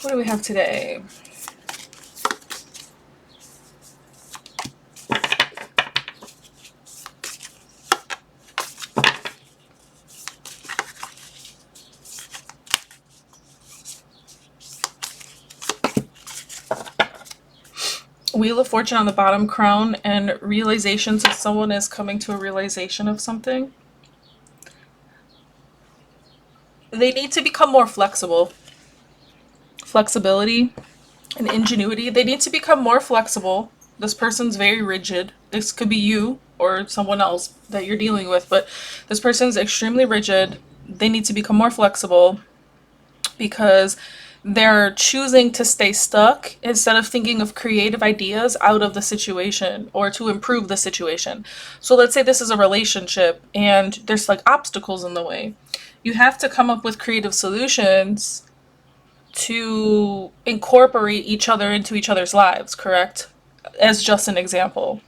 What do we have today? Wheel of Fortune on the bottom, crown, and realizations. If someone is coming to a realization of something, they need to become more flexible. Flexibility and ingenuity. They need to become more flexible. This person's very rigid. This could be you or someone else that you're dealing with, but this person's extremely rigid. They need to become more flexible because they're choosing to stay stuck instead of thinking of creative ideas out of the situation or to improve the situation. So let's say this is a relationship and there's like obstacles in the way. You have to come up with creative solutions to incorporate each other into each other's lives, correct? As just an example.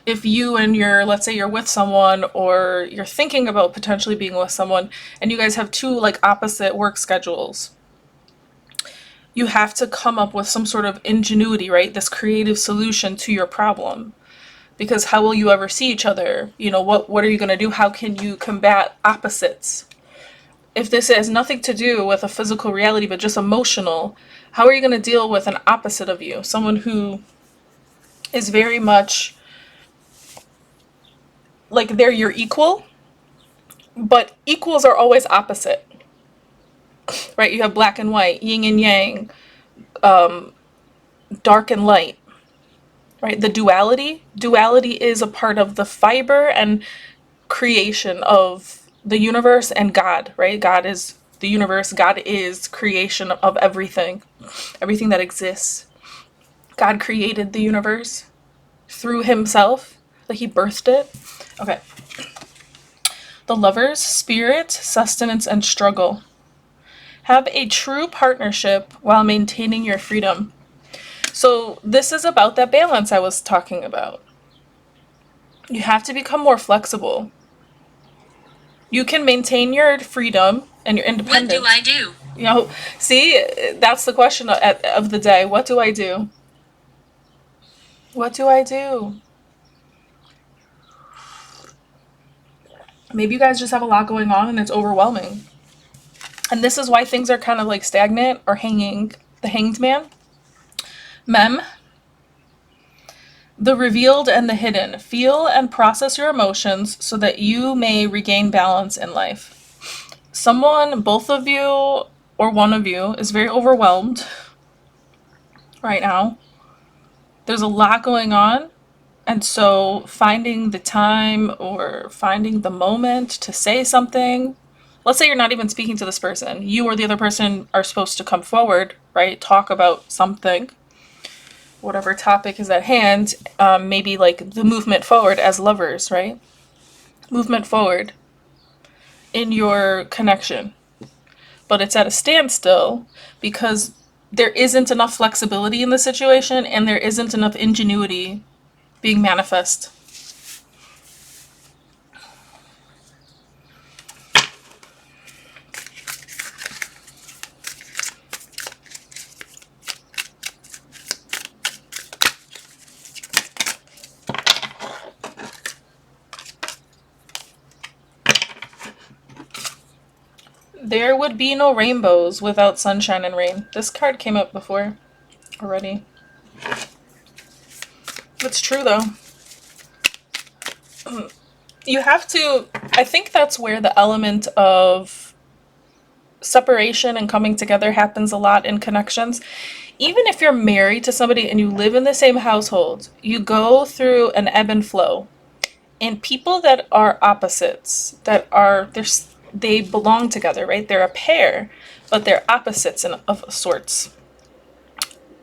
If you and let's say you're with someone or you're thinking about potentially being with someone and you guys have two like opposite work schedules, you have to come up with some sort of ingenuity, right? This creative solution to your problem. Because how will you ever see each other? What are you going to do? How can you combat opposites? If this has nothing to do with a physical reality but just emotional, how are you going to deal with an opposite of you? Someone who is very much like they're your equal, but equals are always opposite, right? You have black and white, yin and yang, dark and light, right? The duality is a part of the fiber and creation of the universe and God, right? God is the universe. God is creation of everything that exists. God created the universe through himself, like he birthed it. Okay. The Lovers, spirit, sustenance, and struggle. Have a true partnership while maintaining your freedom. So this is about that balance I was talking about. You have to become more flexible. You can maintain your freedom and your independence. What do I do? See, that's the question of the day. What do I do? What do I do? Maybe you guys just have a lot going on and it's overwhelming. And this is why things are kind of like stagnant or hanging. The Hanged Man. Mem. The revealed and the hidden. Feel and process your emotions so that you may regain balance in life. Someone, both of you or one of you, is very overwhelmed right now. There's a lot going on. And so finding the time or finding the moment to say something. Let's say you're not even speaking to this person. You or the other person are supposed to come forward, right? Talk about something. Whatever topic is at hand, maybe like the movement forward as lovers, right? Movement forward in your connection. But it's at a standstill because there isn't enough flexibility in the situation and there isn't enough ingenuity being manifest. There would be no rainbows without sunshine and rain. This card came up before already. It's true though. You have to, I think that's where the element of separation and coming together happens a lot in connections. Even if you're married to somebody and you live in the same household, you go through an ebb and flow. And people that are opposites, they belong together, right? They're a pair, but they're opposites of sorts.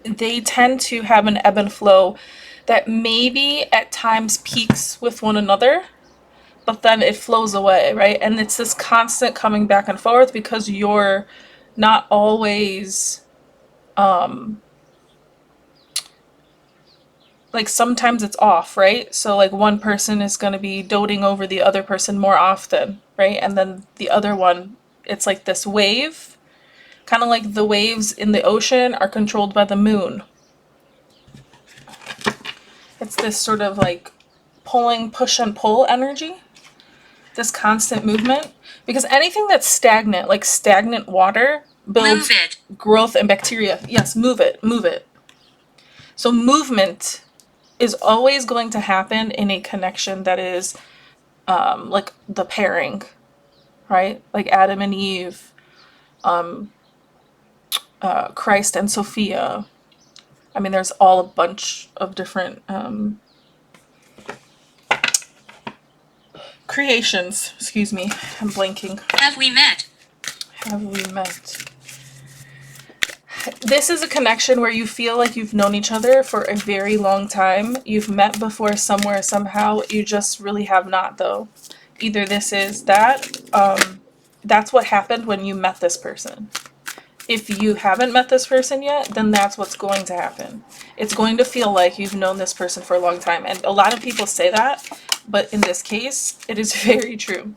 They tend to have an ebb and flow that maybe at times peaks with one another, but then it flows away, right? And it's this constant coming back and forth because you're not always, like sometimes it's off, right? So like one person is going to be doting over the other person more often, right? And then the other one, it's like this wave Kind of like the waves in the ocean are controlled by the moon. It's this sort of like pulling, push and pull energy, this constant movement. Because anything that's stagnant, like stagnant water, builds growth and bacteria. Yes, move it, move it. So movement is always going to happen in a connection that is like the pairing, right? Like Adam and Eve, Christ and Sophia. I mean, there's all a bunch of different creations. Excuse me, I'm blanking. Have we met? Have we met? This is a connection where you feel like you've known each other for a very long time. You've met before somewhere, somehow. You just really have not, though. Either this is that. That's what happened when you met this person. If you haven't met this person yet, then that's what's going to happen. It's going to feel like you've known this person for a long time. And a lot of people say that, but in this case, it is very true.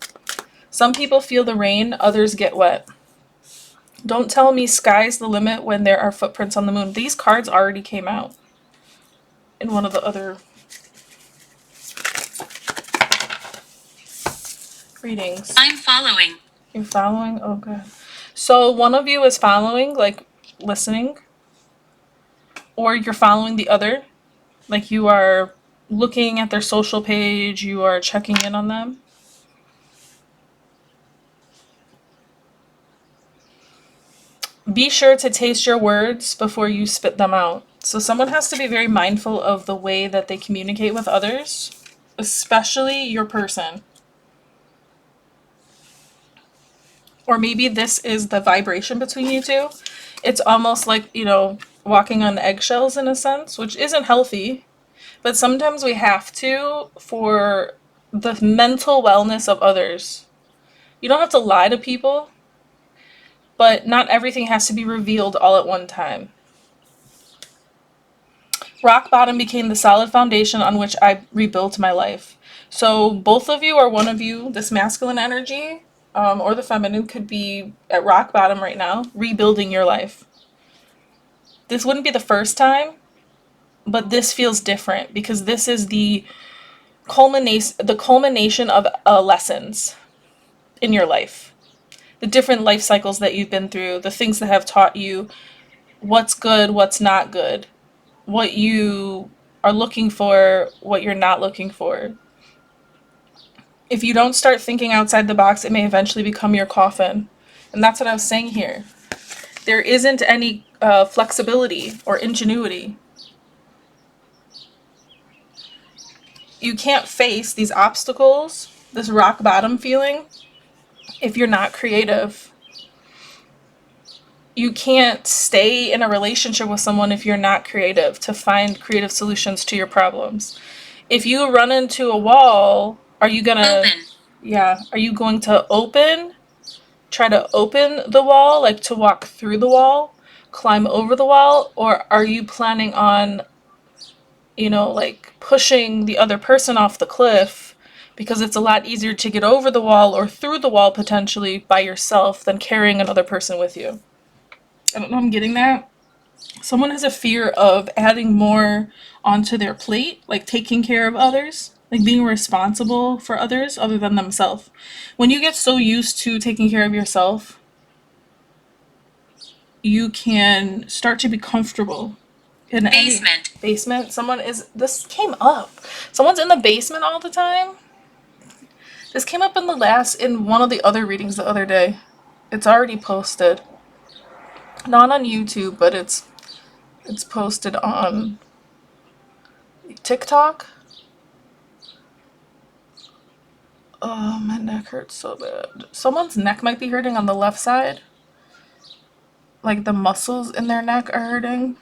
Some people feel the rain, others get wet. Don't tell me sky's the limit when there are footprints on the moon. These cards already came out in one of the other readings. I'm following. You're following? Oh, good. So one of you is following, like listening, or you're following the other, like you are looking at their social page, you are checking in on them. Be sure to taste your words before you spit them out. So someone has to be very mindful of the way that they communicate with others, especially your person. Or maybe this is the vibration between you two. It's almost like, you know, walking on eggshells in a sense, which isn't healthy. But sometimes we have to for the mental wellness of others. You don't have to lie to people, but not everything has to be revealed all at one time. Rock bottom became the solid foundation on which I rebuilt my life. So both of you or one of you, this masculine energy or the feminine, could be at rock bottom right now, rebuilding your life. This wouldn't be the first time, but this feels different because this is the culmination of lessons in your life. The different life cycles that you've been through, the things that have taught you what's good, what's not good, what you are looking for, what you're not looking for. If you don't start thinking outside the box, it may eventually become your coffin. And that's what I was saying here. There isn't any flexibility or ingenuity. You can't face these obstacles, this rock bottom feeling, if you're not creative. You can't stay in a relationship with someone if you're not creative to find creative solutions to your problems. If you run into a wall, are you gonna are you going to try to open the wall, like to walk through the wall, climb over the wall, or are you planning on, you know, like pushing the other person off the cliff because it's a lot easier to get over the wall or through the wall potentially by yourself than carrying another person with you? I don't know if I'm getting that. Someone has a fear of adding more onto their plate, like taking care of others, like being responsible for others other than themselves. When you get so used to taking care of yourself, you can start to be comfortable in basement. Basement. This came up. Someone's in the basement all the time. This came up in one of the other readings the other day. It's already posted. Not on YouTube, but it's posted on TikTok. Oh, my neck hurts so bad. Someone's neck might be hurting on the left side. Like the muscles in their neck are hurting.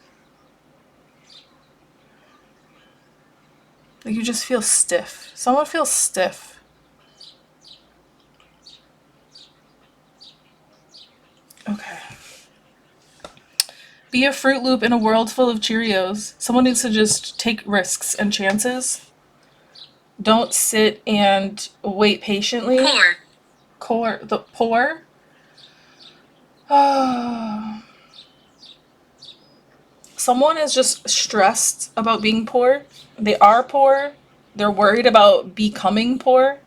Like you just feel stiff. Someone feels stiff. Okay. Be a Fruit Loop in a world full of Cheerios. Someone needs to just take risks and chances. Don't sit and wait patiently. Poor. The poor. Someone is just stressed about being poor. They are poor. They're worried about becoming poor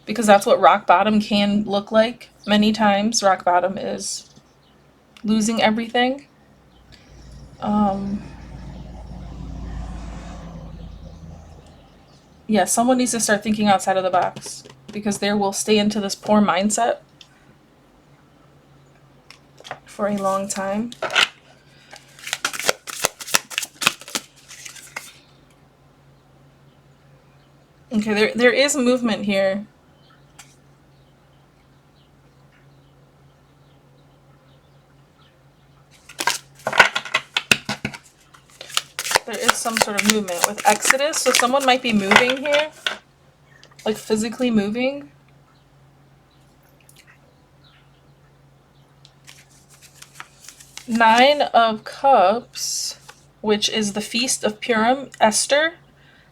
because that's what rock bottom can look like. Many times, rock bottom is losing everything. Um, yeah, someone needs to start thinking outside of the box because they will stay into this poor mindset for a long time. Okay, there is movement here. There is some sort of movement with Exodus, so someone might be moving here, like physically moving. Nine of Cups, which is the Feast of Purim, Esther,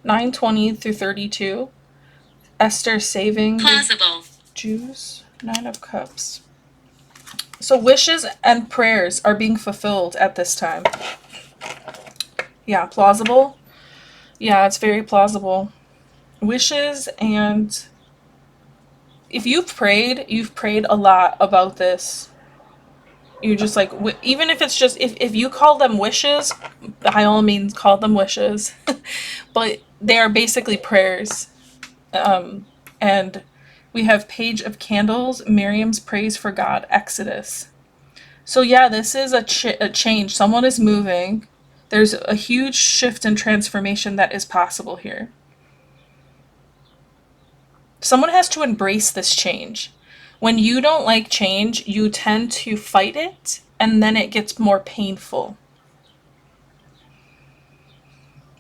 9:20 through 32. Esther saving plausible. The Jews. Nine of Cups. So wishes and prayers are being fulfilled at this time. Yeah, plausible. Yeah, it's very plausible. Wishes, and if you've prayed a lot about this. You just like, even if it's just, if you call them wishes, by all means call them wishes. But they are basically prayers. And we have Page of Candles, Miriam's Praise for God, Exodus. So yeah, this is a change. Someone is moving. There's a huge shift and transformation that is possible here. Someone has to embrace this change. When you don't like change, you tend to fight it, and then it gets more painful.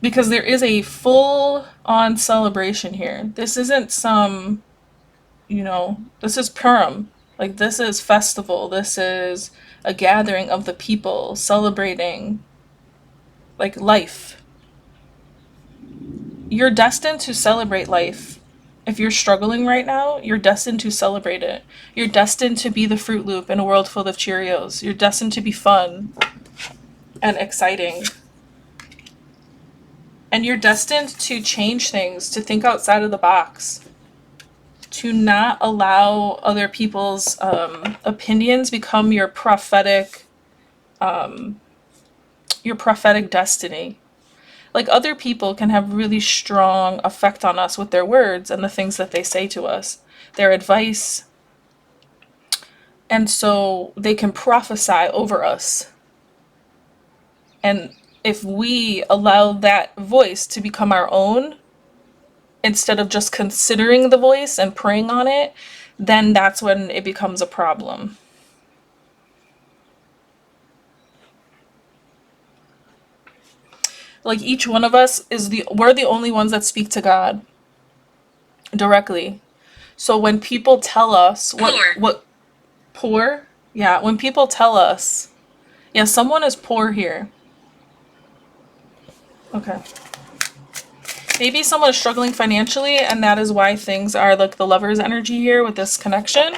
Because there is a full on celebration here. This isn't some, this is Purim. Like, this is festival. This is a gathering of the people celebrating, like, life. You're destined to celebrate life. If you're struggling right now, you're destined to celebrate it. You're destined to be the Fruit Loop in a world full of Cheerios. You're destined to be fun and exciting. And you're destined to change things, to think outside of the box, to not allow other people's opinions become your prophetic destiny. Like, other people can have really strong effect on us with their words and the things that they say to us, their advice. And so they can prophesy over us. And if we allow that voice to become our own, instead of just considering the voice and praying on it, then that's when it becomes a problem. Like, each one of us we're the only ones that speak to God directly. So when people tell us what poor, yeah, when people tell us, yeah, someone is poor here. Okay. Maybe someone is struggling financially, and that is why things are like the Lover's energy here with this connection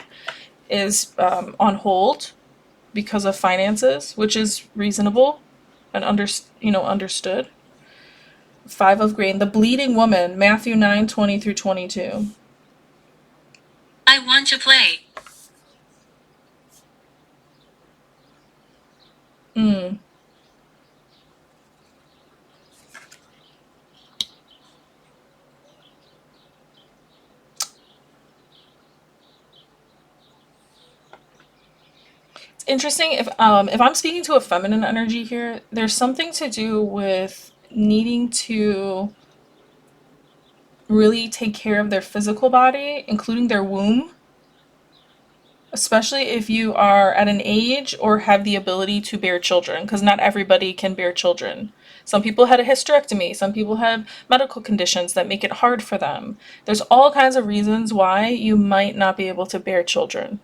is on hold because of finances, which is reasonable and understood. Five of Grain, the Bleeding Woman, Matthew 9:20 through 22. I want to play. Mm. It's interesting if I'm speaking to a feminine energy here, there's something to do with needing to really take care of their physical body, including their womb, especially if you are at an age or have the ability to bear children, because not everybody can bear children. Some people had a hysterectomy, some people have medical conditions that make it hard for them. There's all kinds of reasons why you might not be able to bear children.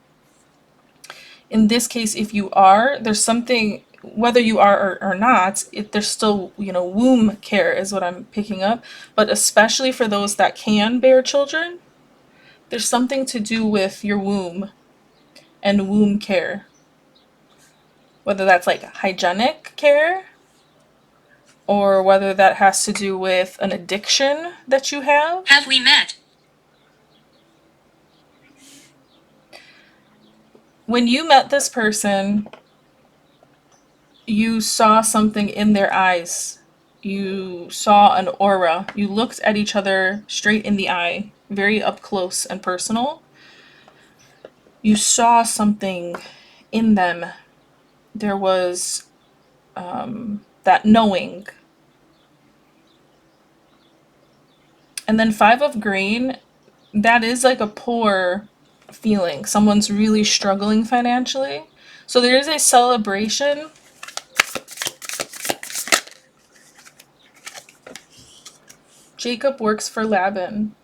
In this case, if you are, there's something, whether you are or not, there's still, womb care is what I'm picking up. But especially for those that can bear children, there's something to do with your womb and womb care. whether that's like hygienic care or whether that has to do with an addiction that you have. Have we met? When you met this person, you saw something in their eyes. You saw an aura. You looked at each other straight in the eye, very up close and personal. You saw something in them. There was that knowing. And then Five of Grain, that is like a poor feeling. Someone's really struggling financially. So there is a celebration. Jacob works for Laban.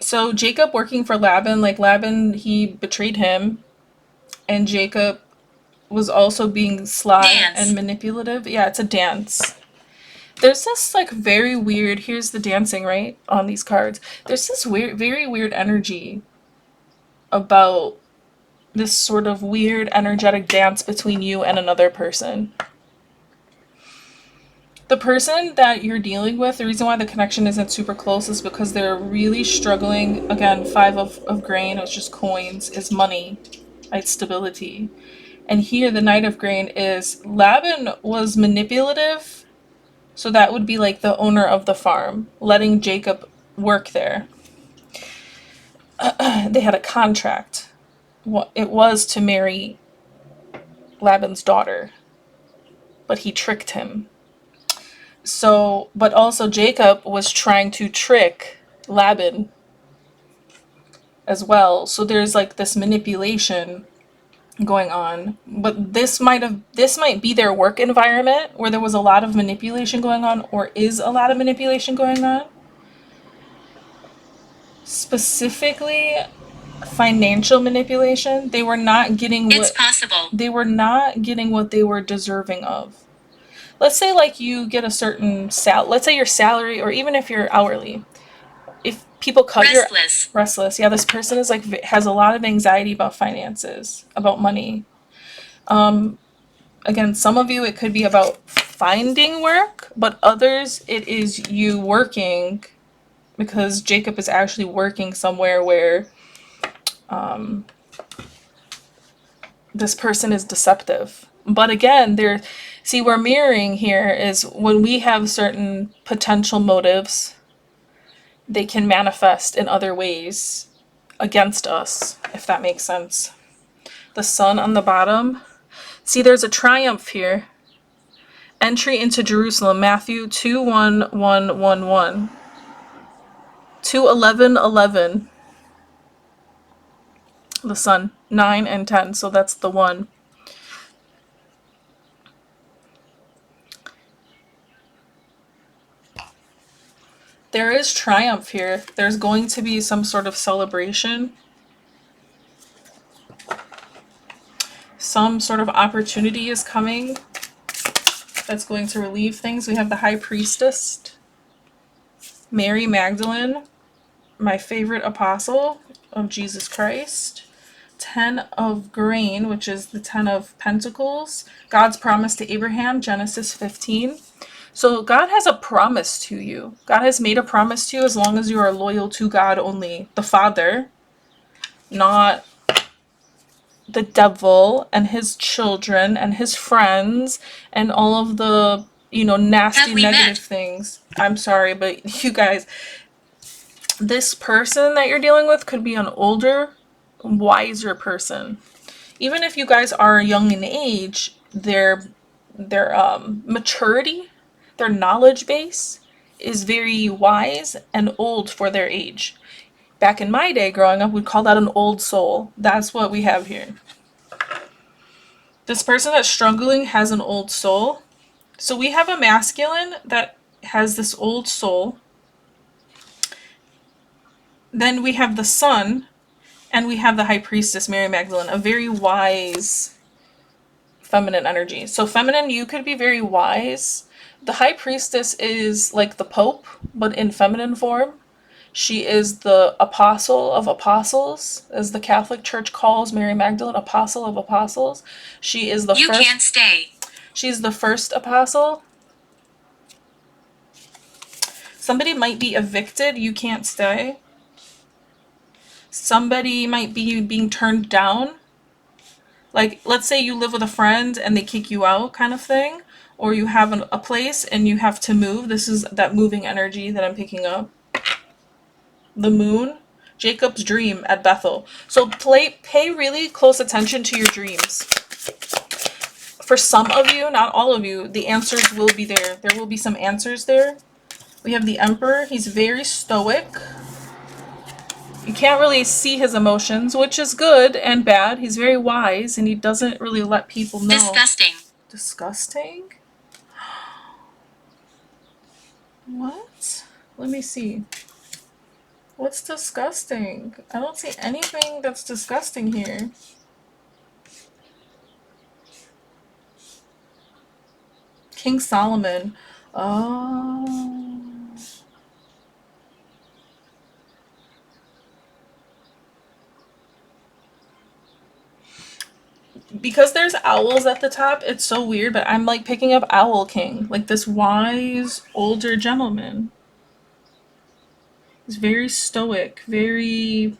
So Jacob working for Laban, like Laban, he betrayed him, and Jacob was also being sly and manipulative. Yeah, it's a dance. There's this like very weird, here's the dancing, right? On these cards. There's this weird, very weird energy about this sort of weird energetic dance between you and another person. The person that you're dealing with, the reason why the connection isn't super close is because they're really struggling. Again, Five of Grain, it's just coins, is money, right? Stability. And here, the Knight of Grain is Laban was manipulative. So that would be like the owner of the farm, letting Jacob work there. They had a contract. It was to marry Laban's daughter, but he tricked him. So, but also Jacob was trying to trick Laban as well. So there's like this manipulation going on. But this might be their work environment where there was a lot of manipulation going on, or is a lot of manipulation going on. Specifically financial manipulation. They were not getting It's possible. They were not getting what they were deserving of. Let's say like you get a certain let's say your salary, or even if you're hourly, if people cut Restless. your restless, yeah, this person is like has a lot of anxiety about finances, about money. Again, some of you it could be about finding work, but others it is you working, because Jacob is actually working somewhere where this person is deceptive. But again, see, we're mirroring here is when we have certain potential motives, they can manifest in other ways against us, if that makes sense. The sun on the bottom. See, there's a triumph here. Entry into Jerusalem, Matthew 2:1:1:1:1. 2:11:11. The sun, 9 and 10, so that's the 1. There is triumph here. There's going to be some sort of celebration. Some sort of opportunity is coming that's going to relieve things. We have the High Priestess, Mary Magdalene, my favorite apostle of Jesus Christ. 10 of Grain, which is the 10 of Pentacles. God's promise to Abraham, Genesis 15. So God has a promise to you. God has made a promise to you as long as you are loyal to God only. The Father, not the devil and his children and his friends and all of the, nasty negative things. I'm sorry, but you guys, this person that you're dealing with could be an older, wiser person. Even if you guys are young in age, their maturity, their knowledge base is very wise and old for their age. Back in my day growing up, we'd call that an old soul. That's what we have here. This person that's struggling has an old soul. So we have a masculine that has this old soul. Then we have the sun, and we have the High Priestess, Mary Magdalene, a very wise feminine energy. So feminine, you could be very wise. The High Priestess is like the Pope, but in feminine form. She is the apostle of apostles, as the Catholic Church calls Mary Magdalene, apostle of apostles. She is the You first. can't stay. She's the first apostle. Somebody might be evicted. You can't stay. Somebody might be being turned down. Like, let's say you live with a friend and they kick you out, kind of thing. Or you have a place and you have to move. This is that moving energy that I'm picking up. The moon, Jacob's dream at Bethel. So pay really close attention to your dreams. For some of you, not all of you, the answers will be there. There will be some answers there. We have the Emperor. He's very stoic. You can't really see his emotions, which is good and bad. He's very wise and he doesn't really let people know. Disgusting. Disgusting? What? Let me see. What's disgusting? I don't see anything that's disgusting here. King Solomon. Oh. Because there's owls at the top, it's so weird, but I'm like picking up Owl King. Like this wise older gentleman. He's very stoic, very.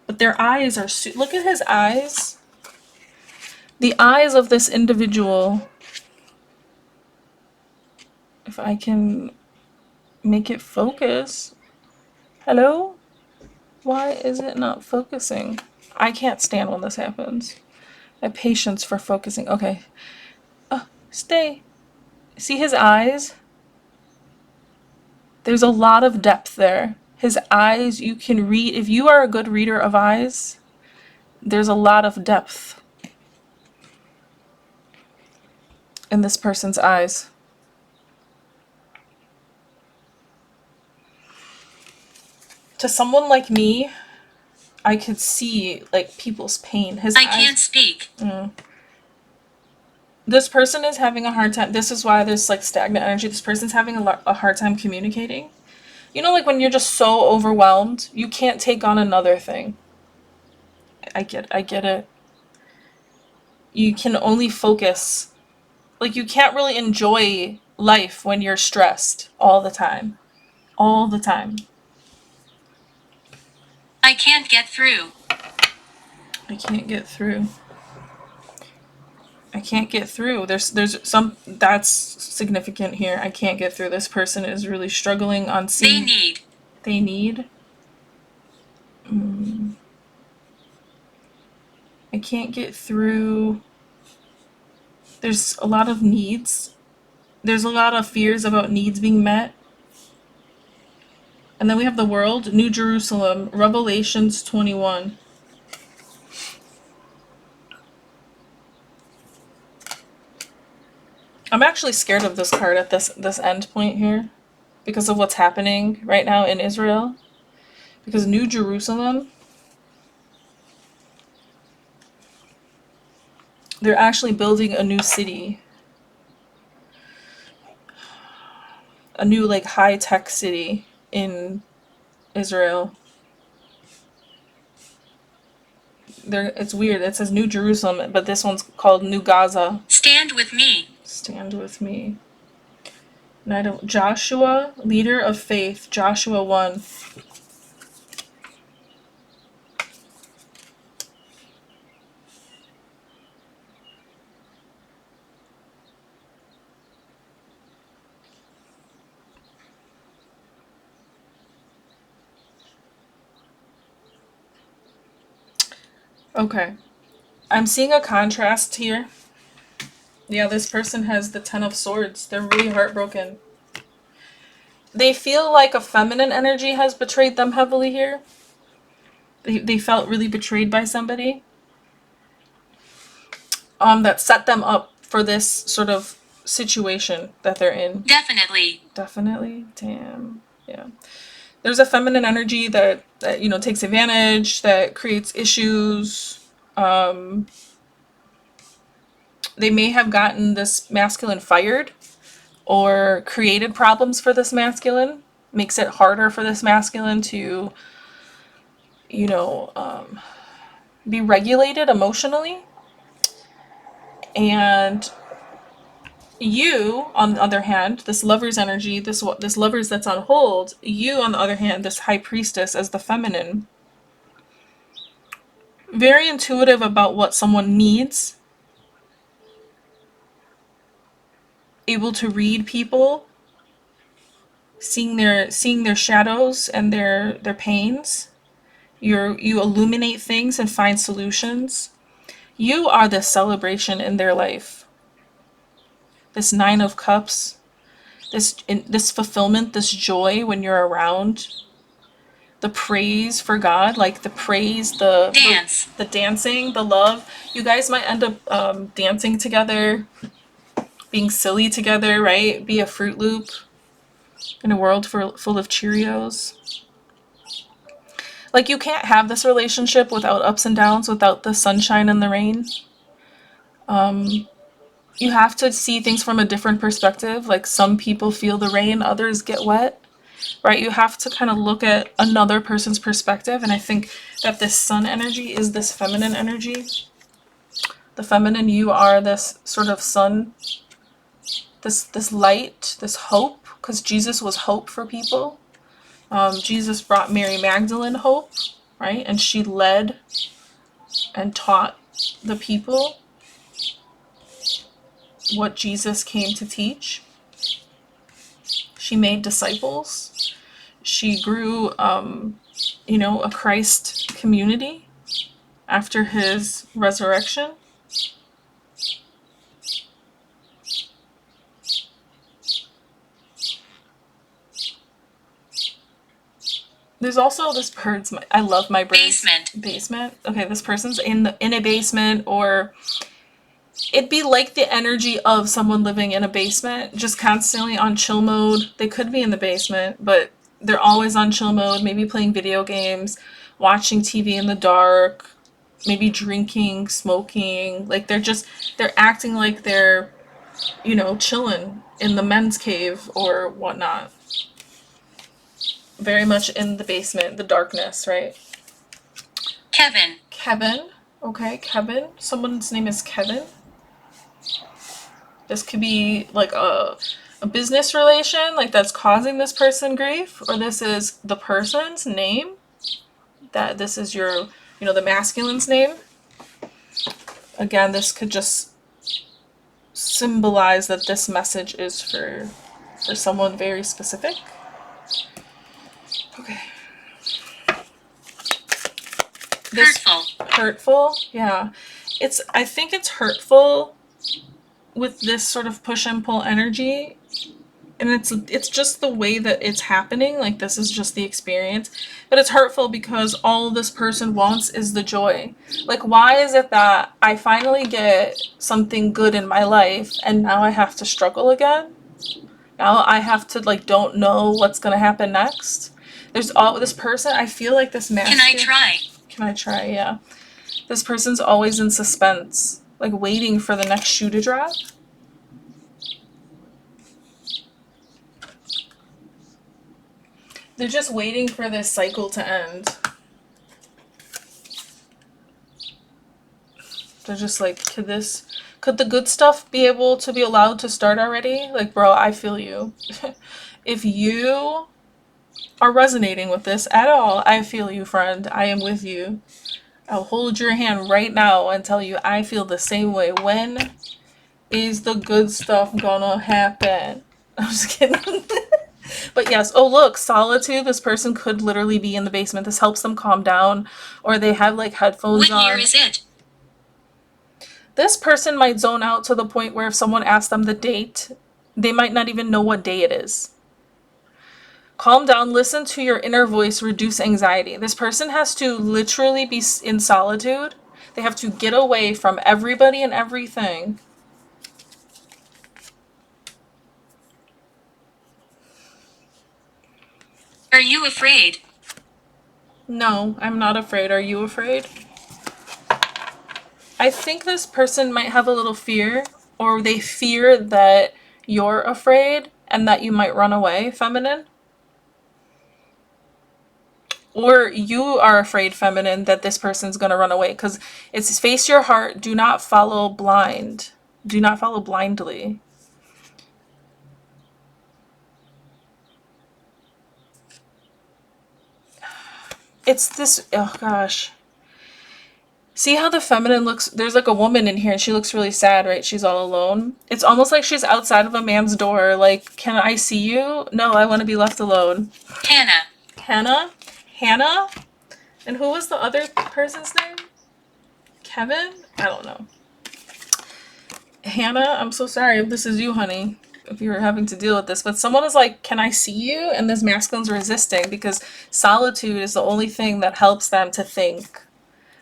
But their eyes are. Look at his eyes. The eyes of this individual. If I can make it focus. Hello? Why is it not focusing? I can't stand when this happens. I have patience for focusing. Okay. Stay. See his eyes? There's a lot of depth there. His eyes, you can read. If you are a good reader of eyes, there's a lot of depth in this person's eyes. To someone like me, I could see like people's pain. I can't speak. This person is having a hard time. This is why there's like stagnant energy. This person's having a hard time communicating. You know, like when you're just so overwhelmed, you can't take on another thing. I get it. You can only focus. Like you can't really enjoy life when you're stressed all the time. All the time. I can't get through. I can't get through. I can't get through. There's some that's significant here. I can't get through. This person is really struggling on seeing. They need. I can't get through. There's a lot of needs. There's a lot of fears about needs being met. And then we have the world, New Jerusalem, Revelations 21. I'm actually scared of this card at this end point here because of what's happening right now in Israel. Because New Jerusalem, they're actually building a new city. A new like high-tech city in Israel. It's weird. It says New Jerusalem, but this one's called New Gaza. Stand with me. Stand with me. Knight of Joshua, leader of faith, Joshua 1. Okay. I'm seeing a contrast here. Yeah, this person has the Ten of Swords. They're really heartbroken. They feel like a feminine energy has betrayed them heavily here. They felt really betrayed by somebody. That set them up for this sort of situation that they're in. Definitely. Definitely? Damn. Yeah. There's a feminine energy that takes advantage, that creates issues. They may have gotten this masculine fired or created problems for this masculine. makes it harder for this masculine to, you know, be regulated emotionally. And you, on the other hand, this lover's energy, this lover's that's on hold, you, on the other hand, this high priestess as the feminine, very intuitive about what someone needs, able to read people, seeing their shadows and their pains. You illuminate things and find solutions. You are the celebration in their life. This Nine of Cups, this fulfillment, this joy when you're around. The praise for God, like the praise, Dance. the dancing, the love. You guys might end up dancing together, being silly together, right? Be a Fruit Loop in a world full of Cheerios. Like, you can't have this relationship without ups and downs, without the sunshine and the rain. You have to see things from a different perspective. Like, some people feel the rain, others get wet, right? You have to kind of look at another person's perspective. And I think that this sun energy is this feminine energy. The feminine, you are this sort of sun, this light, this hope, because Jesus was hope for people. Jesus brought Mary Magdalene hope, right? And she led and taught the people what Jesus came to teach. She made disciples. She grew, a Christ community after his resurrection. There's also this bird's. I love my birds. Basement. Basement. Okay, this person's in a basement, or it'd be like the energy of someone living in a basement, just constantly on chill mode. They could be in the basement, but they're always on chill mode, maybe playing video games, watching TV in the dark, maybe drinking, smoking. Like, they're acting like they're, chilling in the men's cave or whatnot. Very much in the basement, the darkness, right? Kevin. Kevin. Okay, Kevin. Someone's name is Kevin. This could be like a business relation, like, that's causing this person grief, or this is the person's name, that this is your, the masculine's name. Again, this could just symbolize that this message is for someone very specific. Okay. Hurtful, yeah. I think it's hurtful with this sort of push and pull energy, and it's just the way that it's happening. Like, this is just the experience, but it's hurtful because all this person wants is the joy. Like, why is it that I finally get something good in my life and now I have to struggle again? Now I have to, like, don't know what's gonna happen next. There's all this person, I feel like this masculine. Can I try? Yeah. This person's always in suspense, like waiting for the next shoe to drop. They're just waiting for this cycle to end. They're just like, could the good stuff be able to be allowed to start already? Like, bro, I feel you. If you are resonating with this at all, I feel you, friend. I am with you. I'll hold your hand right now and tell you I feel the same way. When is the good stuff gonna happen? I'm just kidding. But yes, oh look, solitude. This person could literally be in the basement. This helps them calm down, or they have like headphones on. What year is it? This person might zone out to the point where if someone asks them the date, they might not even know what day it is. Calm down, listen to your inner voice, reduce anxiety. This person has to literally be in solitude. They have to get away from everybody and everything. Are you afraid? No, I'm not afraid. Are you afraid? I think this person might have a little fear, or they fear that you're afraid and that you might run away, feminine. Or you are afraid, feminine, that this person's going to run away, because it's face your heart, do not follow blind. Do not follow blindly. It's this, oh gosh. See how the feminine looks? There's like a woman in here and she looks really sad, right? She's all alone. It's almost like she's outside of a man's door. Like, can I see you? No, I want to be left alone. Hannah. Hannah? Hannah? And who was the other person's name? Kevin? I don't know. Hannah, I'm so sorry if this is you, honey, if you're having to deal with this. But someone is like, can I see you? And this masculine's resisting because solitude is the only thing that helps them to think,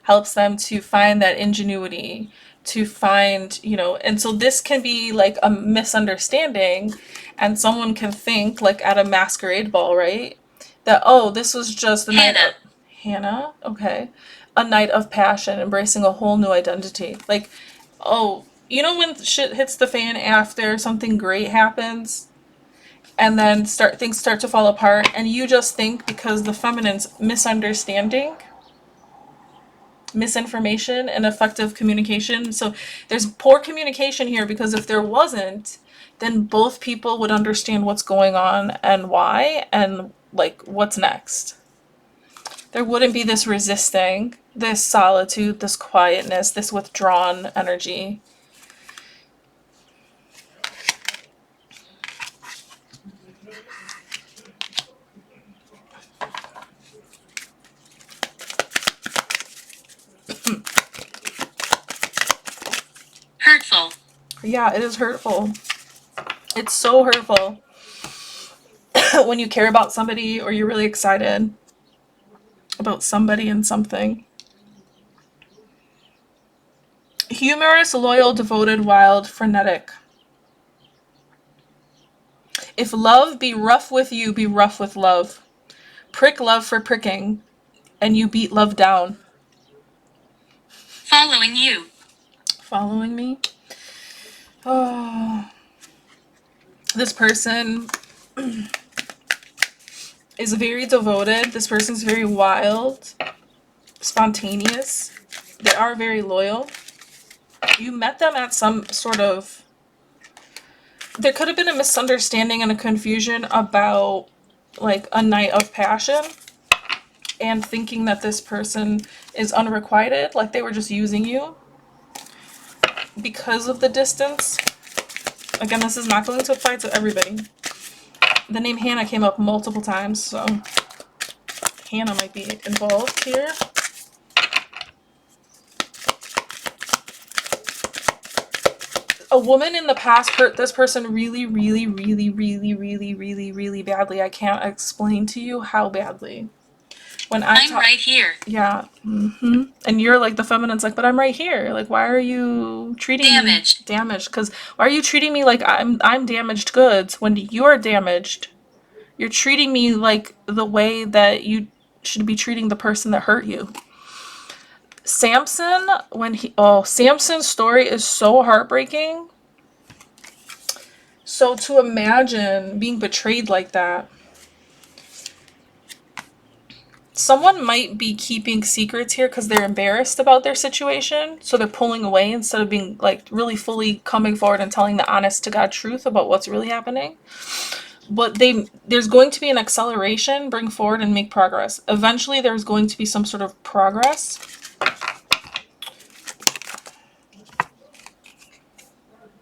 helps them to find that ingenuity, to find, and so this can be like a misunderstanding, and someone can think, like at a masquerade ball, right? That, oh, this was just a night of Hannah. Hannah, okay. A night of passion, embracing a whole new identity. Like, oh, when shit hits the fan after something great happens, and then things start to fall apart, and you just think because the feminine's misinformation and effective communication. So there's poor communication here, because if there wasn't, then both people would understand what's going on and why, and like what's next. There wouldn't be this resisting, this solitude, this quietness, this withdrawn energy. Hurtful. Yeah, it is hurtful. It's so hurtful when you care about somebody or you're really excited about somebody and something. Humorous, loyal, devoted, wild, frenetic. If love be rough with you, be rough with love. Prick love for pricking, and you beat love down. Following you. Following me? Oh. This person is very devoted. This person's very wild, spontaneous. They are very loyal. You met them at some sort of. There could have been a misunderstanding and a confusion about like a night of passion, and thinking that this person is unrequited, like they were just using you because of the distance. Again, this is not going to apply to everybody. The name Hannah came up multiple times, so Hannah might be involved here. A woman in the past hurt this person really, really, really, really, really, really, really badly. I can't explain to you how badly. When I'm right here. Yeah. And you're like, the feminine's like, but I'm right here. Like, why are you treating me Damaged. damaged? Because why are you treating me like I'm damaged goods when you're damaged? You're treating me like the way that you should be treating the person that hurt you. Samson, Samson's story is so heartbreaking. So to imagine being betrayed like that. Someone might be keeping secrets here because they're embarrassed about their situation. So they're pulling away instead of being like really fully coming forward and telling the honest to God truth about what's really happening. But there's going to be an acceleration, bring forward and make progress. Eventually there's going to be some sort of progress.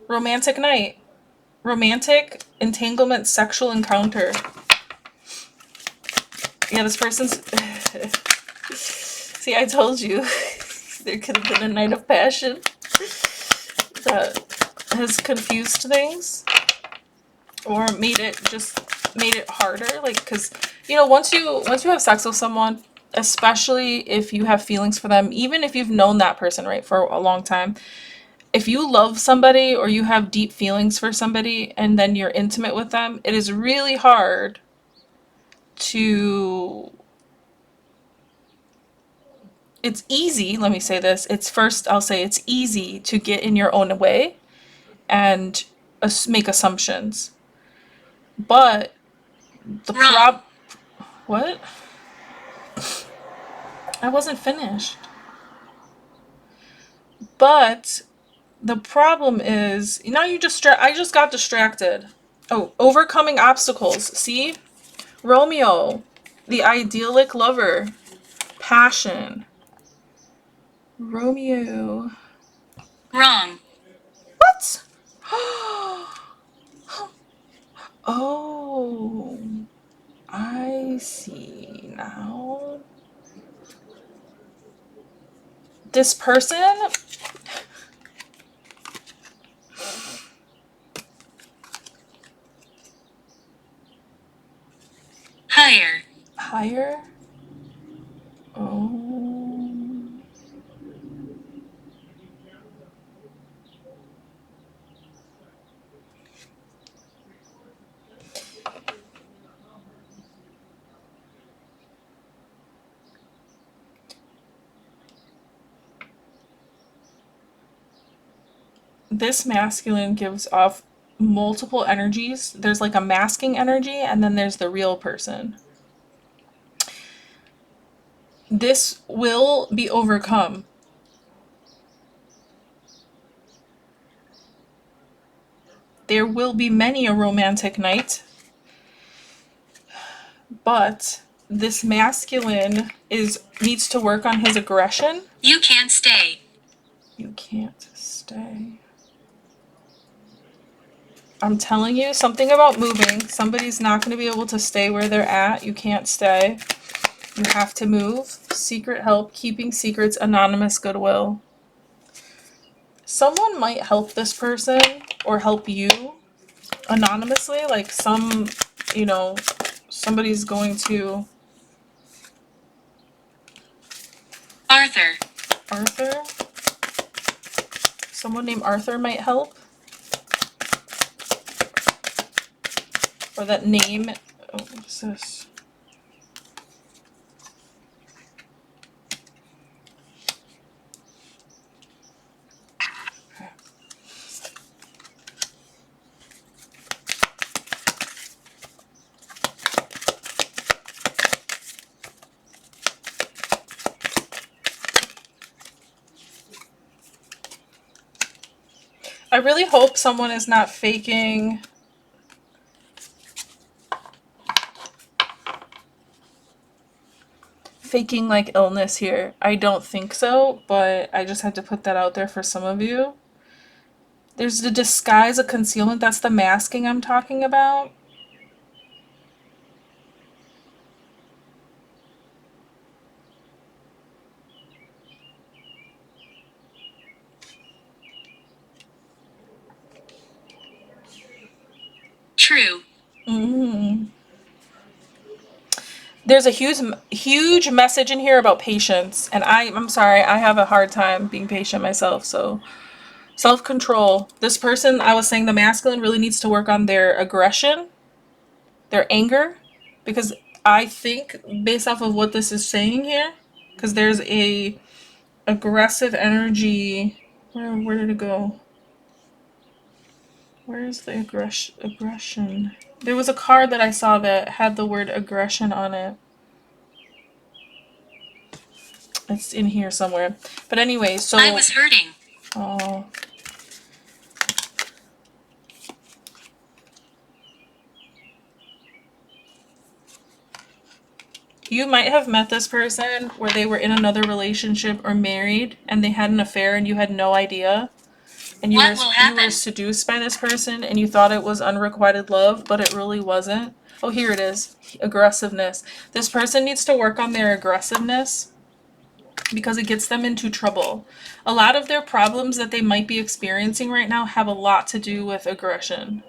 Romantic night. Romantic entanglement, sexual encounter. Yeah, this person's. See, I told you. There could have been a night of passion that has confused things or made it harder. Like, because, once you have sex with someone, especially if you have feelings for them, even if you've known that person, right, for a long time, if you love somebody or you have deep feelings for somebody and then you're intimate with them, it is really hard to. It's easy, let me say this. I'll say it's easy to get in your own way and make assumptions. But the Wrong. what? I wasn't finished. But the problem is, now you I just got distracted. Oh, overcoming obstacles. See? Romeo, the idyllic lover. Passion. Romeo. Wrong. What? Oh, I see now. This person. Higher. Higher. Oh. This masculine gives off multiple energies. There's like a masking energy, and then there's the real person. This will be overcome. There will be many a romantic night, but this masculine is needs to work on his aggression. You can't stay. You can't stay. I'm telling you something about moving. Somebody's not going to be able to stay where they're at. You can't stay. You have to move. Secret help, keeping secrets, anonymous goodwill. Someone might help this person or help you anonymously. Like somebody's going to. Arthur. Arthur? Someone named Arthur might help. Or that name. Oh, what's this? I really hope someone is not faking like illness here. I don't think so, but I just had to put that out there for some of you. There's the disguise, a concealment. That's the masking I'm talking about. True. There's a huge message in here about patience, and I'm sorry, I have a hard time being patient myself. So self-control. This person, I was saying, the masculine really needs to work on their aggression, their anger, because I think based off of what this is saying here, because there's a aggressive energy. Where did it go? Where is the aggression? There was a card that I saw that had the word aggression on it. It's in here somewhere. But anyway, so I was hurting. oh. You might have met this person where they were in another relationship or married and they had an affair and you had no idea. And you What will were happen? seduced by this person and you thought it was unrequited love, but it really wasn't. Oh, here it is. Aggressiveness. This person needs to work on their aggressiveness because it gets them into trouble. A lot of their problems that they might be experiencing right now have a lot to do with aggression.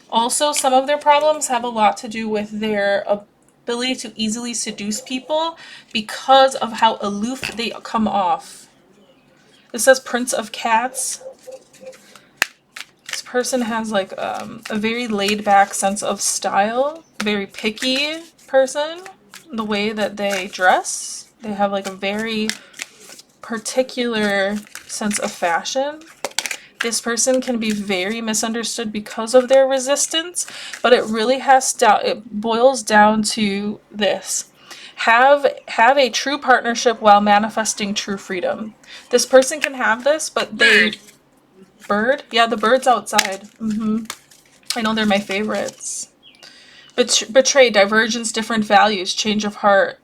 Also, some of their problems have a lot to do with their ability to easily seduce people because of how aloof they come off. This says Prince of Cats. This person has like a very laid back sense of style, very picky person. The way that they dress, they have like a very particular sense of fashion. This person can be very misunderstood because of their resistance, but it really it boils down to this. Have a true partnership while manifesting true freedom. This person can have this, but they Bird. bird. Yeah, the birds outside. I know they're my favorites. Betray, divergence, different values, change of heart,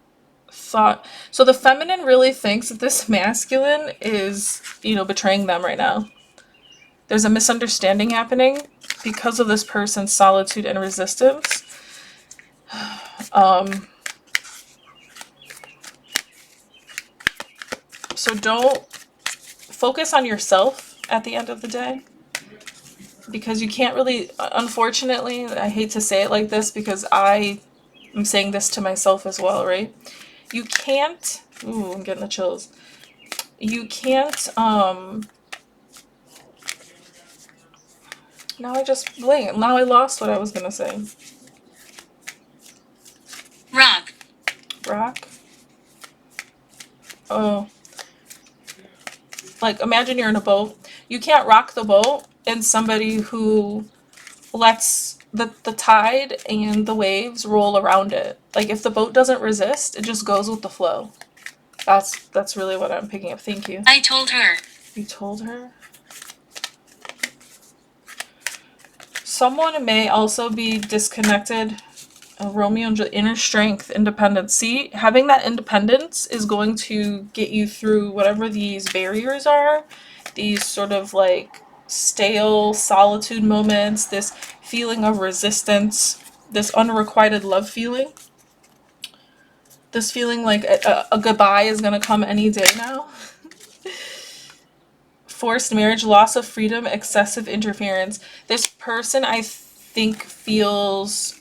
thought. So the feminine really thinks that this masculine is, betraying them right now. There's a misunderstanding happening because of this person's solitude and resistance. So don't focus on yourself at the end of the day, because you can't really, unfortunately, I hate to say it like this because I am saying this to myself as well, right? You can't, ooh, I'm getting the chills. You can't, now I just blanked. Now I lost what I was gonna say. Rock. Rock? Oh. Like, imagine you're in a boat. You can't rock the boat and somebody who lets the tide and the waves roll around it. Like, if the boat doesn't resist, it just goes with the flow. That's really what I'm picking up. Thank you. I told her. You told her? Someone may also be disconnected. Romeo and Juliet, inner strength, independence. See, having that independence is going to get you through whatever these barriers are, these sort of like stale solitude moments, this feeling of resistance, this unrequited love feeling, this feeling like a goodbye is going to come any day now. Forced marriage, loss of freedom, excessive interference. This person, I think, feels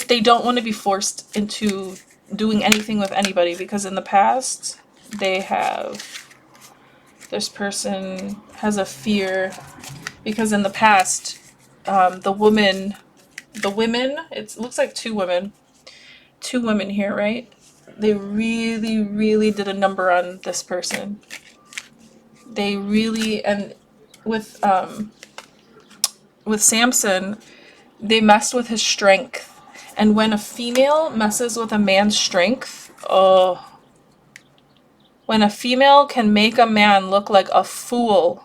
they don't want to be forced into doing anything with anybody, because in the past this person has a fear, because in the past the women, it looks like two women here, right? They really, really did a number on this person. They really, and with Samson, they messed with his strength. And when a female messes with a man's strength, oh, when a female can make a man look like a fool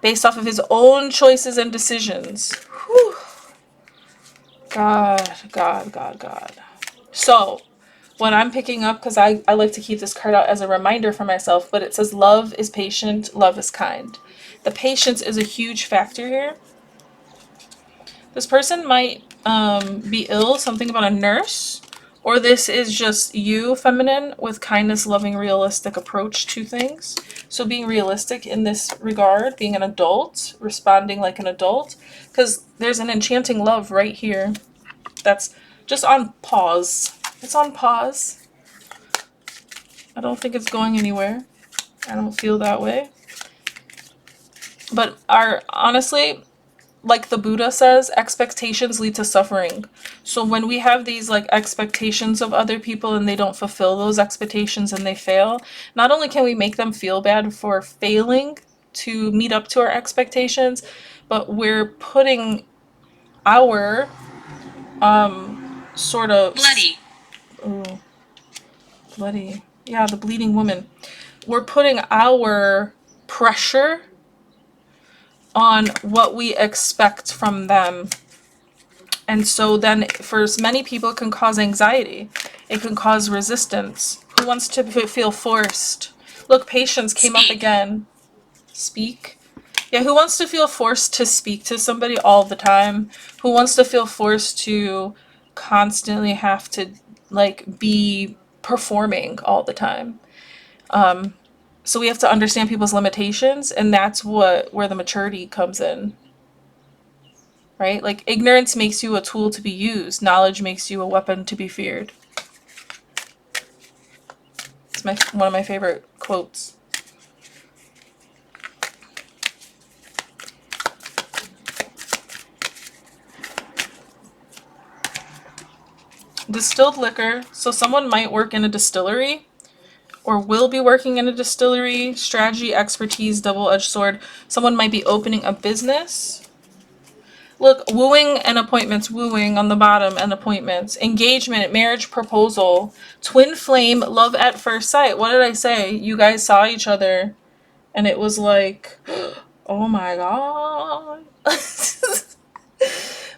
based off of his own choices and decisions. Whew. God, God, God, God. So, what I'm picking up, because I like to keep this card out as a reminder for myself, but it says love is patient, love is kind. The patience is a huge factor here. This person might be ill, something about a nurse, or this is just you, feminine, with kindness, loving, realistic approach to things. So being realistic in this regard, being an adult, responding like an adult, because there's an enchanting love right here that's just on pause. It's on pause. I don't think it's going anywhere. I don't feel that way. But honestly, like the Buddha says, expectations lead to suffering. So when we have these like expectations of other people and they don't fulfill those expectations and they fail, not only can we make them feel bad for failing to meet up to our expectations, but we're putting our sort of Bloody. ooh, bloody. Yeah, the bleeding woman. We're putting our pressure on what we expect from them. And so then for many people, it can cause anxiety. It can cause resistance. Who wants to feel forced? Look, patience came up Speak. again. Speak. Yeah, who wants to feel forced to speak to somebody all the time? Who wants to feel forced to constantly have to like be performing all the time? So we have to understand people's limitations, and that's where the maturity comes in. Right? Like, ignorance makes you a tool to be used. Knowledge makes you a weapon to be feared. It's one of my favorite quotes. Distilled liquor. So someone might work in a distillery or will be working in a distillery. Strategy, expertise, double-edged sword. Someone might be opening a business. Look, wooing and appointments, wooing on the bottom and appointments, engagement, marriage proposal, twin flame, love at first sight. What did I say? You guys saw each other and it was like, oh my god.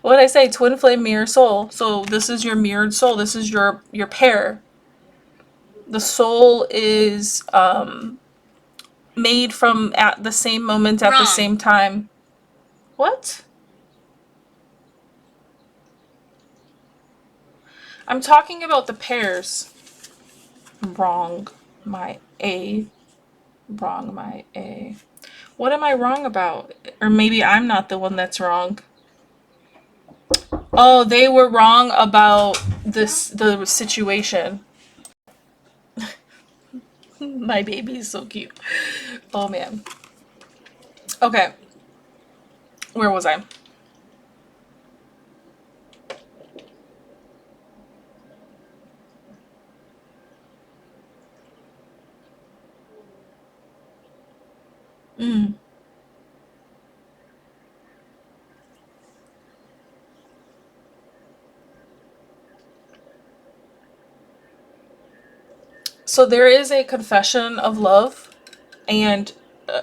What did I say? Twin flame, mirror soul. So this is your mirrored soul. This is your pair. The soul is made from at the same moment at the Wrong. same time. What? I'm talking about the pairs. Wrong. My A. Wrong, my A. What am I wrong about? Or maybe I'm not the one that's wrong. Oh, they were wrong about the situation. My baby is so cute. Oh man. Okay. Where was I? Mm. So there is a confession of love, and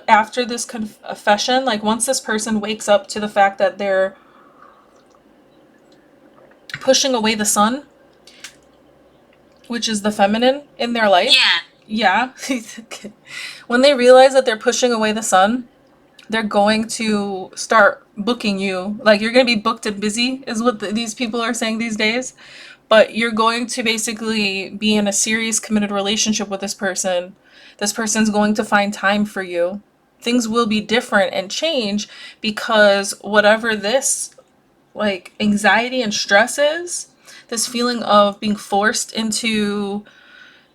after this confession, like once this person wakes up to the fact that they're pushing away the sun, which is the feminine in their life. Yeah. Yeah. When they realize that they're pushing away the sun, they're going to start booking you. Like you're going to be booked and busy is what these people are saying these days. But you're going to basically be in a serious committed relationship with this person. This person's going to find time for you. Things will be different and change because whatever this like anxiety and stress is, this feeling of being forced into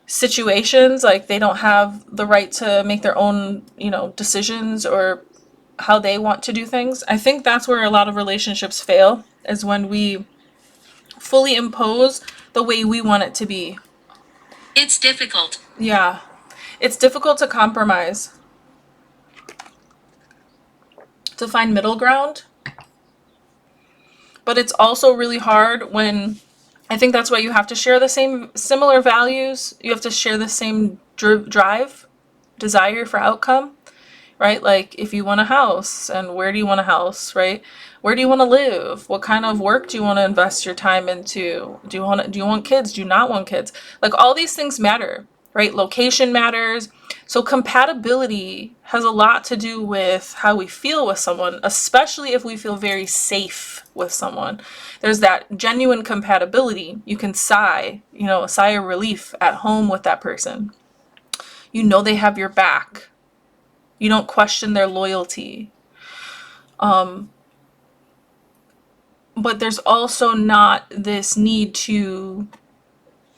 situations like they don't have the right to make their own, decisions or how they want to do things. I think that's where a lot of relationships fail is when we fully impose the way we want it to be. It's difficult. Yeah. It's difficult to compromise, to find middle ground, but it's also really hard when I think that's why you have to share the same similar values. You have to share the same drive, desire for outcome, right? Like if you want a house and where do you want a house, right? Where do you want to live? What kind of work do you want to invest your time into? Do you want kids? Do you not want kids? Like all these things matter, right? Location matters. So compatibility has a lot to do with how we feel with someone, especially if we feel very safe with someone. There's that genuine compatibility. You can sigh, a sigh of relief at home with that person. You know they have your back. You don't question their loyalty. But there's also not this need to,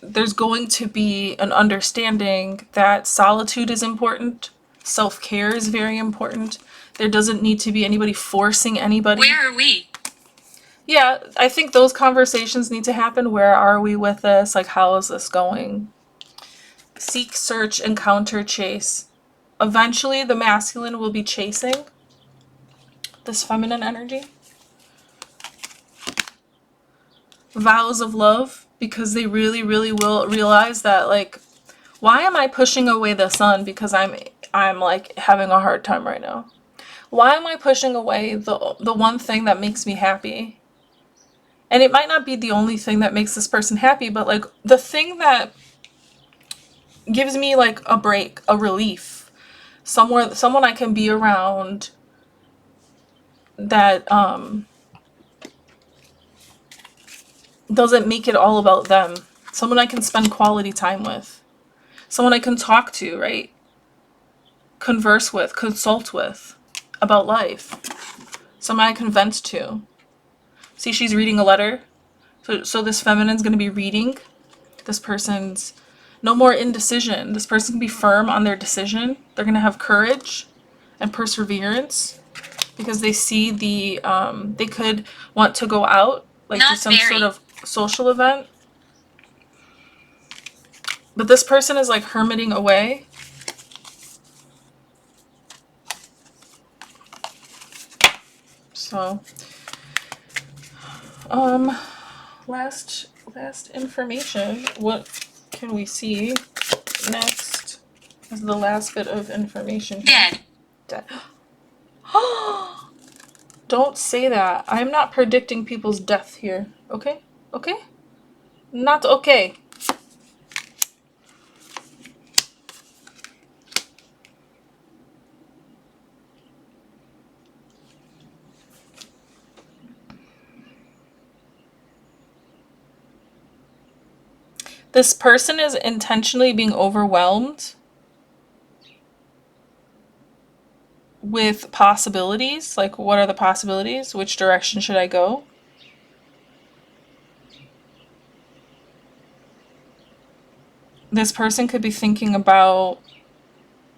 there's going to be an understanding that solitude is important. Self-care is very important. There doesn't need to be anybody forcing anybody. Where are we? Yeah, I think those conversations need to happen. Where are we with this? Like, how is this going? Seek, search, encounter, chase. Eventually, the masculine will be chasing this feminine energy. Vows of love, because they really, really will realize that, like, why am I pushing away the sun because I'm like having a hard time right now? Why am I pushing away the one thing that makes me happy? And it might not be the only thing that makes this person happy, but like the thing that gives me like a break, a relief, someone I can be around that doesn't make it all about them. Someone I can spend quality time with. Someone I can talk to, right? Converse with, consult with about life. Someone I can vent to. See, she's reading a letter. So this feminine's going to be reading. This person's no more indecision. This person can be firm on their decision. They're going to have courage and perseverance because they see they could want to go out, like do Not some very. sort of social event. But this person is like hermiting away. So Um, last information. What can we see next? This is the last bit of information here. Dead. Dead. Don't say that. I'm not predicting people's death here. Okay? Okay? Not okay. This person is intentionally being overwhelmed with possibilities. Like, what are the possibilities? Which direction should I go? This person could be thinking about,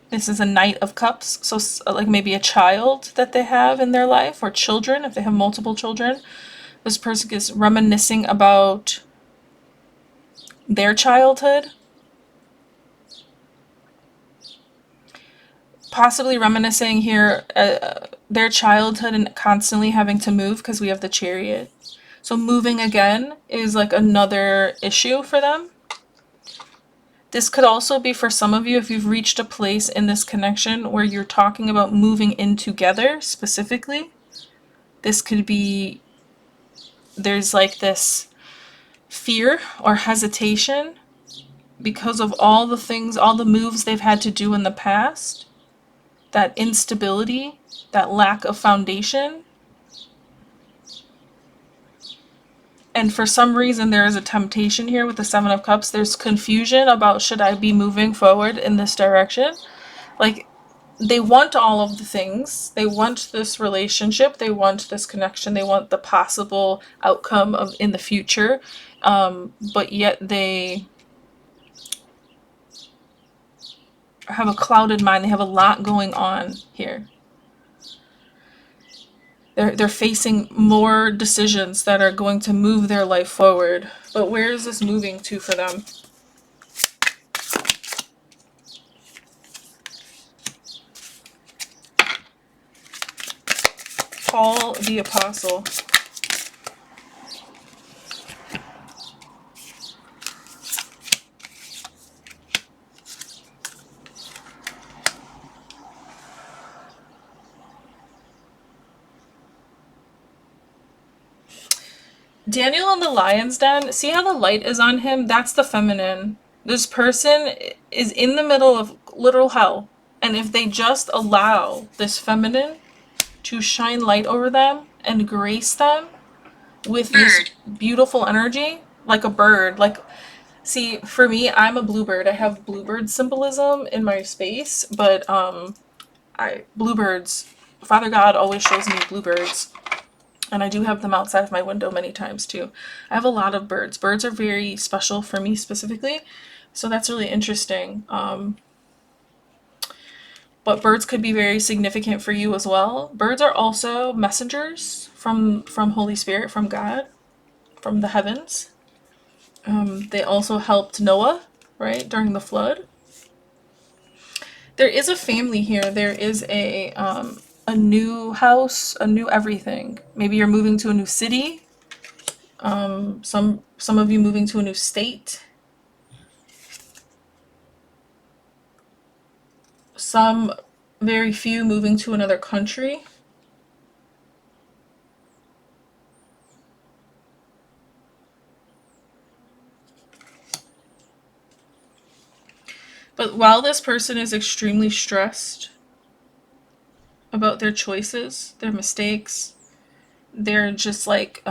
this is a Knight of Cups, so like maybe a child that they have in their life, or children, if they have multiple children. This person is reminiscing about their childhood, possibly reminiscing here their childhood and constantly having to move because we have the Chariot. So moving again is like another issue for them. This could also be for some of you if you've reached a place in this connection where you're talking about moving in together specifically. This could be, there's like this fear or hesitation because of all the things, all the moves they've had to do in the past, that instability, that lack of foundation. And for some reason, there is a temptation here with the Seven of Cups. There's confusion about, should I be moving forward in this direction? Like, they want all of the things. They want this relationship. They want this connection. They want the possible outcome of in the future. But yet they have a clouded mind. They have a lot going on here. They're facing more decisions that are going to move their life forward. But where is this moving to for them? Paul the Apostle. Daniel in the lion's den, see how the light is on him? That's the feminine. This person is in the middle of literal hell. And if they just allow this feminine to shine light over them and grace them with this beautiful energy, like a bird, like, see, for me, I'm a bluebird. I have bluebird symbolism in my space, but bluebirds, Father God always shows me bluebirds. And I do have them outside of my window many times too. I have a lot of birds. Birds are very special for me specifically. So that's really interesting. But birds could be very significant for you as well. Birds are also messengers from Holy Spirit, from God, from the heavens. They also helped Noah, right, during the flood. There is a family here. There is a new house, a new everything. Maybe you're moving to a new city. Some of you moving to a new state. Some, very few, moving to another country. But while this person is extremely stressed about their choices, their mistakes, they're just like,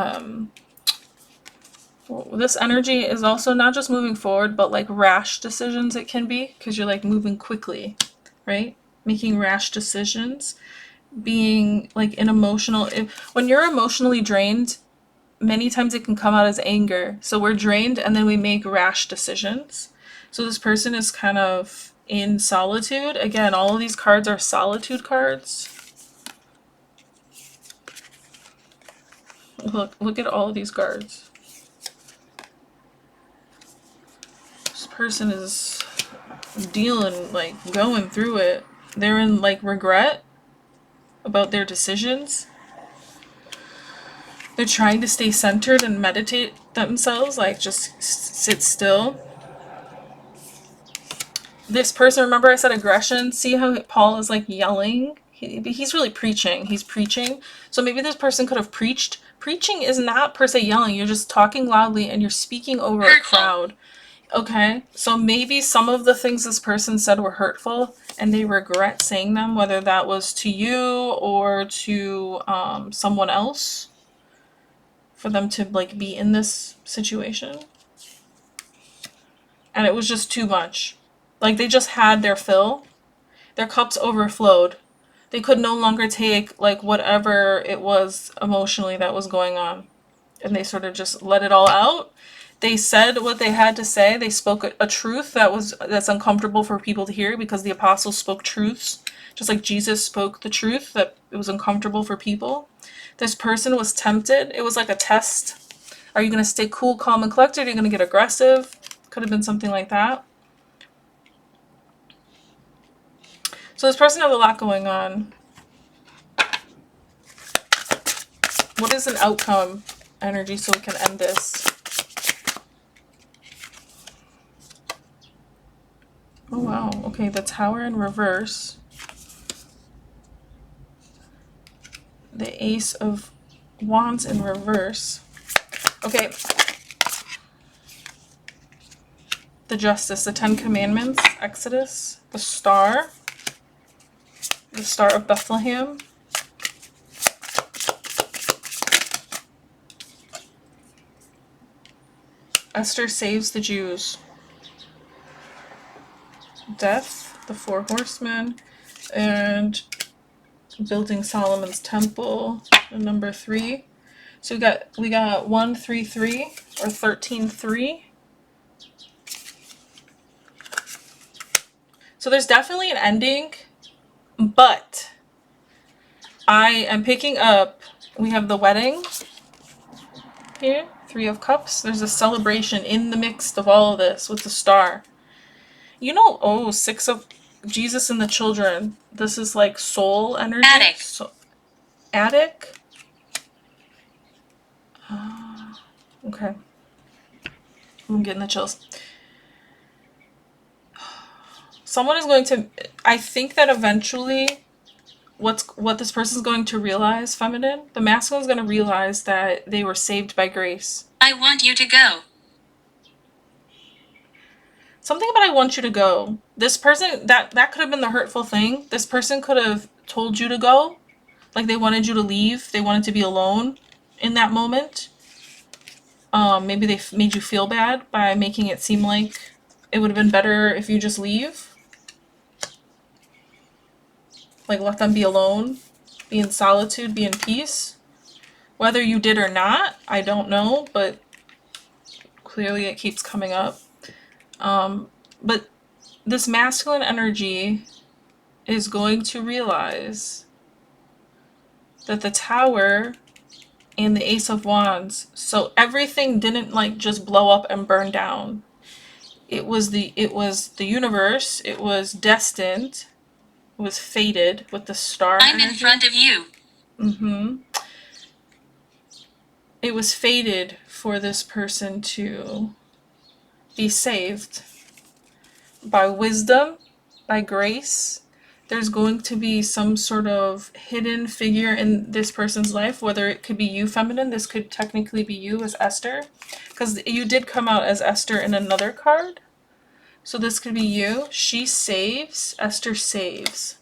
this energy is also not just moving forward, but like rash decisions it can be, because you're like moving quickly, right? Making rash decisions, being like an emotional, when you're emotionally drained, many times it can come out as anger. So we're drained and then we make rash decisions. So this person is kind of in solitude. Again, all of these cards are solitude cards. Look at all of these cards. This person is dealing, like, going through it. They're in, like, regret about their decisions. They're trying to stay centered and meditate themselves, like just sit still. This person, remember I said aggression? See how Paul is like yelling? He's really preaching. He's preaching. So maybe this person could have preached. Preaching is not per se yelling. You're just talking loudly and you're speaking over a crowd. Okay, so maybe some of the things this person said were hurtful and they regret saying them, whether that was to you or to someone else, for them to like be in this situation. And it was just too much. Like they just had their fill. Their cups overflowed. They could no longer take like whatever it was emotionally that was going on. And they sort of just let it all out. They said what they had to say. They spoke a truth that's uncomfortable for people to hear, because the apostles spoke truths, just like Jesus spoke the truth that it was uncomfortable for people. This person was tempted. It was like a test. Are you going to stay cool, calm, and collected? Are you going to get aggressive? Could have been something like that. So this person has a lot going on. What is an outcome energy so we can end this? Oh wow, okay, the Tower in reverse. The Ace of Wands in reverse. Okay. The Justice, the Ten Commandments, Exodus, the Star of Bethlehem. Esther saves the Jews. Death, the Four Horsemen, and building Solomon's Temple, number 3. So we got 133 or 13-3. So there's definitely an ending, but I am picking up, we have the wedding here, 3 of Cups. There's a celebration in the mix of all of this with the star. You know, oh, 6 of Jesus and the children. This is like soul energy. Attic. Attic? Okay. I'm getting the chills. Someone is going to, I think that eventually what this person's going to realize, feminine, the masculine is going to realize that they were saved by grace. I want you to go. Something about I want you to go. This person, that could have been the hurtful thing. This person could have told you to go. Like they wanted you to leave. They wanted to be alone in that moment. Maybe they made you feel bad by making it seem like it would have been better if you just leave. Like let them be alone, be in solitude, be in peace. Whether you did or not, I don't know, but clearly it keeps coming up. But this masculine energy is going to realize that the Tower and the Ace of Wands, so everything didn't like just blow up and burn down. It was the universe, it was destined, it was fated with the star I'm energy. in front of you. It was fated for this person to be saved by wisdom, by grace. There's going to be some sort of hidden figure in this person's life, whether it could be you, feminine. This could technically be you as Esther, because you did come out as Esther in another card. So this could be you. She saves, Esther saves.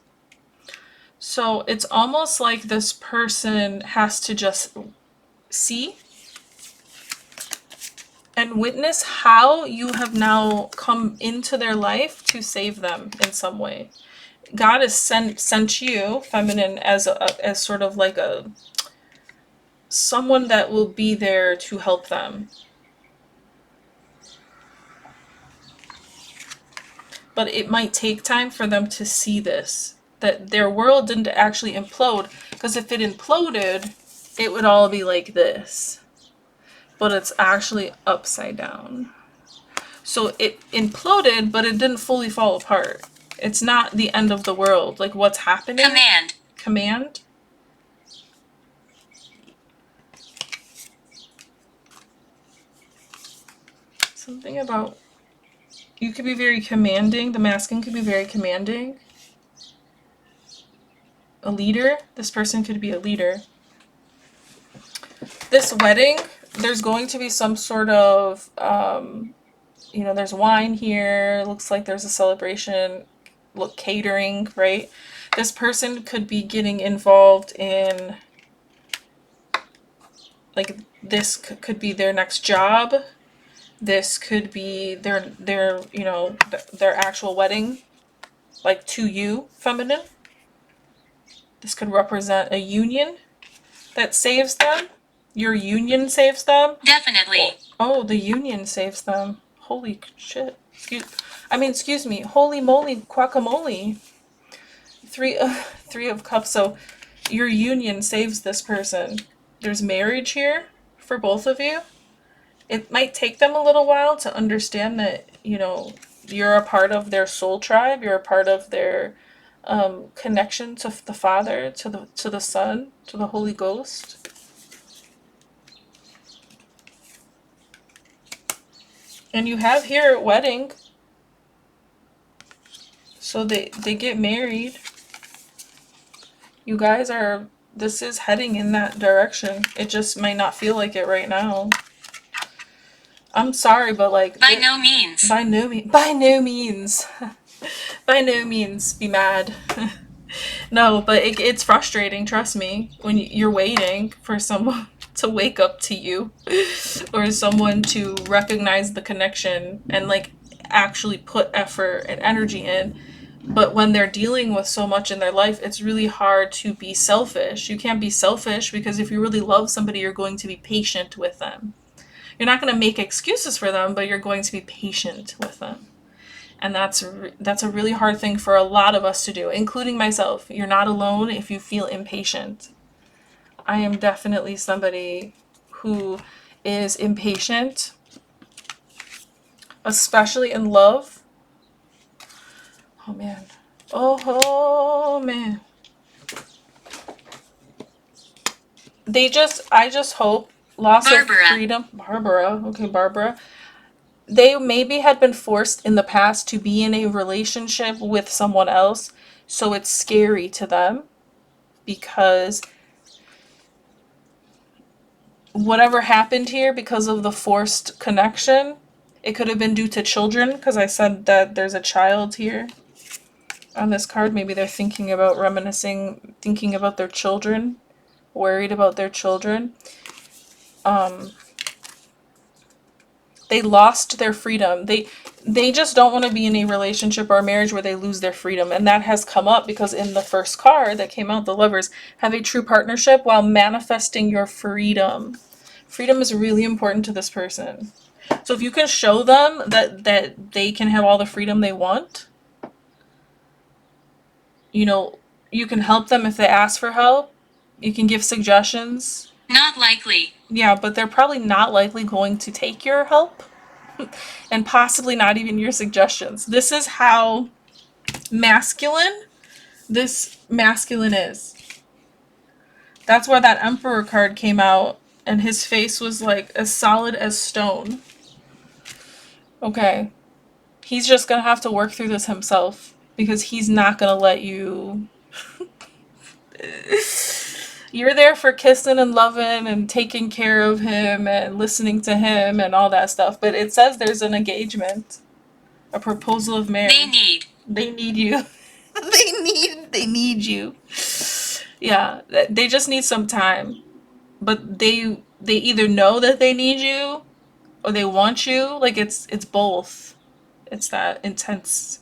So it's almost like this person has to just see and witness how you have now come into their life to save them in some way. God has sent you, feminine, as sort of like a someone that will be there to help them. But it might take time for them to see this, that their world didn't actually implode, because if it imploded, it would all be like this. But it's actually upside down. So it imploded, but it didn't fully fall apart. It's not the end of the world. Like what's happening? Command. Command? Something about you could be very commanding. The masculine could be very commanding. A leader. This person could be a leader. This wedding, there's going to be some sort of, there's wine here. Looks like there's a celebration. Look, catering, right? This person could be getting involved in, like, this could be their next job. This could be their actual wedding, like to you, feminine. This could represent a union that saves them. Your union saves them. Definitely. Oh, the union saves them. Holy shit. Excuse me. Holy moly, guacamole. Three of cups. So your union saves this person. There's marriage here for both of you. It might take them a little while to understand that, you're a part of their soul tribe. You're a part of their connection to the Father, to the Son, to the Holy Ghost. And you have here wedding. So they get married. You guys are, this is heading in that direction. It just might not feel like it right now. I'm sorry, but like, by no means. By no means. By no means. By no means be mad. No, but it's frustrating, trust me, when you're waiting for someone to wake up to you or someone to recognize the connection and like actually put effort and energy in. But when they're dealing with so much in their life, it's really hard to be selfish. You can't be selfish because if you really love somebody, you're going to be patient with them. You're not going to make excuses for them, but you're going to be patient with them. And that's a really hard thing for a lot of us to do, including myself. You're not alone if you feel impatient. I am definitely somebody who is impatient, especially in love. Oh man. Oh man. I just hope loss Barbara. of freedom. Barbara. Okay, Barbara. They maybe had been forced in the past to be in a relationship with someone else, so it's scary to them because whatever happened here because of the forced connection, it could have been due to children, because I said that there's a child here on this card. Maybe they're thinking about reminiscing, thinking about their children, worried about their children. They lost their freedom. They just don't want to be in a relationship or a marriage where they lose their freedom. And that has come up because in the first card that came out, the lovers have a true partnership while manifesting your freedom. Freedom is really important to this person. So if you can show them that they can have all the freedom they want, you can help them if they ask for help. You can give suggestions. Not likely. Yeah, but they're probably not likely going to take your help and possibly not even your suggestions. This is how masculine this masculine is. That's why that Emperor card came out and his face was like as solid as stone. Okay. He's just gonna have to work through this himself because he's not gonna let you. You're there for kissing and loving and taking care of him and listening to him and all that stuff, but it says there's an engagement, a proposal of marriage. They need you. They need you. Yeah, they just need some time. But they either know that they need you or they want you. Like it's both. It's that intense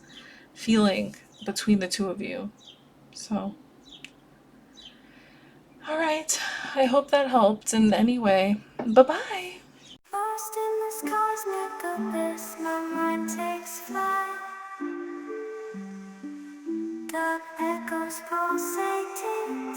feeling between the two of you. So, all right. I hope that helped in any way. Bye-bye. Lost in this cosmic abyss, my mind takes flight. Dark echoes pulsating.